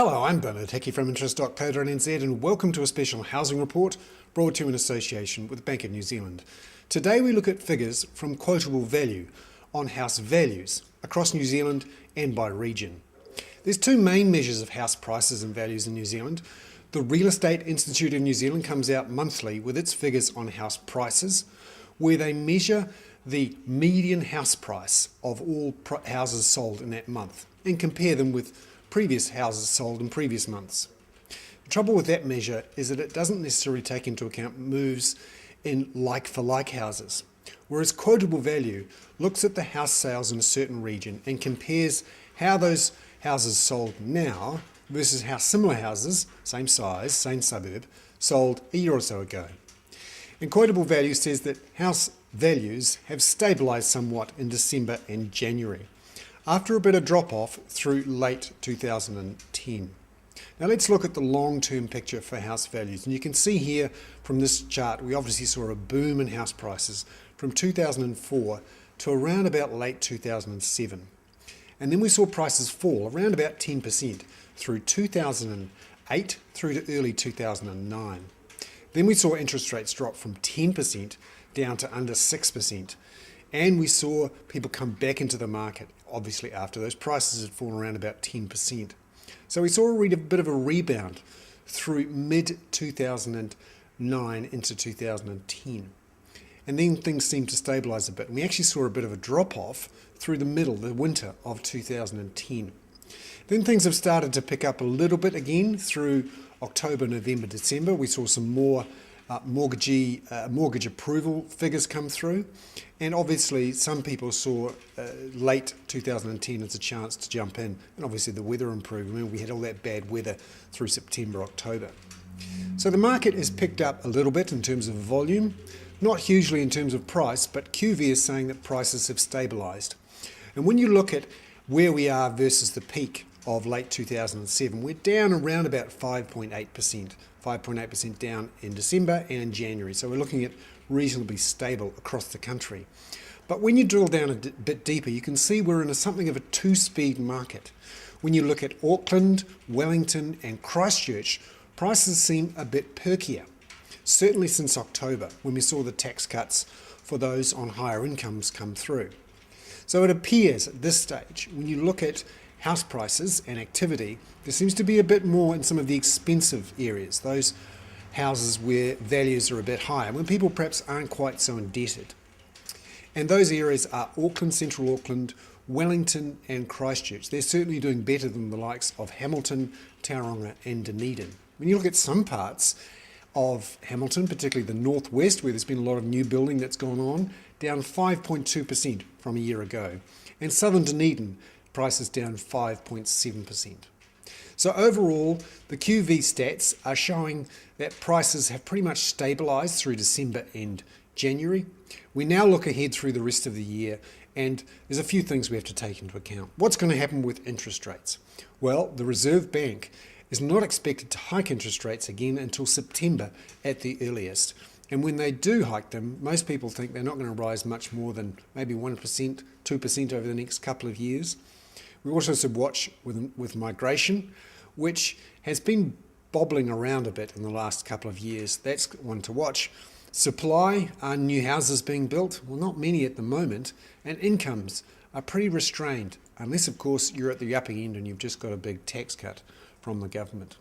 Hello, I'm Bernard Hickey from interest.co.nz and welcome to a special housing report brought to you in association with the Bank of New Zealand. Today we look at figures from Quotable Value on house values across New Zealand and by region. There's two main measures of house prices and values in New Zealand. The Real Estate Institute of New Zealand comes out monthly with its figures on house prices, where they measure the median house price of all houses sold in that month and compare them with previous houses sold in previous months. The trouble with that measure is that it doesn't necessarily take into account moves in like-for-like houses, whereas Quotable Value looks at the house sales in a certain region and compares how those houses sold now versus how similar houses, same size, same suburb, sold a year or so ago. And Quotable Value says that house values have stabilised somewhat in December and January, after a bit of drop-off through late 2010. Now let's look at the long-term picture for house values. And you can see here from this chart, we obviously saw a boom in house prices from 2004 to around about late 2007. And then we saw prices fall around about 10% through 2008 through to early 2009. Then we saw interest rates drop from 10% down to under 6%. And we saw people come back into the market, obviously after those prices had fallen around about 10%. So we saw a bit of a rebound through mid-2009 into 2010. And then things seemed to stabilise a bit. And we actually saw a bit of a drop-off through the winter of 2010. Then things have started to pick up a little bit again through October, November, December. We saw some more mortgage approval figures come through, and obviously some people saw late 2010 as a chance to jump in, and obviously the weather improved. Remember, we had all that bad weather through September, October. So the market has picked up a little bit in terms of volume, not hugely in terms of price, but QV is saying that prices have stabilised. And when you look at where we are versus the peak of late 2007, we're down around about 5.8% down in December and in January. So we're looking at reasonably stable across the country. But when you drill down a bit deeper, you can see we're in something of a two-speed market. When you look at Auckland, Wellington and Christchurch, prices seem a bit perkier. Certainly since October, when we saw the tax cuts for those on higher incomes come through. So it appears at this stage, when you look at house prices and activity, there seems to be a bit more in some of the expensive areas, those houses where values are a bit higher, when people perhaps aren't quite so indebted. And those areas are Auckland, Central Auckland, Wellington and Christchurch. They're certainly doing better than the likes of Hamilton, Tauranga and Dunedin. When you look at some parts of Hamilton, particularly the northwest, where there's been a lot of new building that's gone on, down 5.2% from a year ago. And southern Dunedin, prices down 5.7%. So overall, the QV stats are showing that prices have pretty much stabilised through December and January. We now look ahead through the rest of the year, and there's a few things we have to take into account. What's going to happen with interest rates? Well, the Reserve Bank is not expected to hike interest rates again until September at the earliest. And when they do hike them, most people think they're not going to rise much more than maybe 1%, 2% over the next couple of years. We also should watch with migration, which has been bobbling around a bit in the last couple of years. That's one to watch. Supply, are new houses being built? Well, not many at the moment. And incomes are pretty restrained, unless, of course, you're at the upper end and you've just got a big tax cut from the government.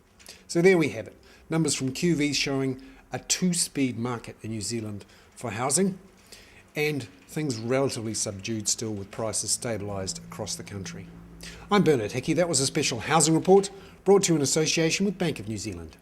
So there we have it. Numbers from QV showing a two-speed market in New Zealand for housing, and things relatively subdued still with prices stabilised across the country. I'm Bernard Hickey. That was a special housing report brought to you in association with Bank of New Zealand.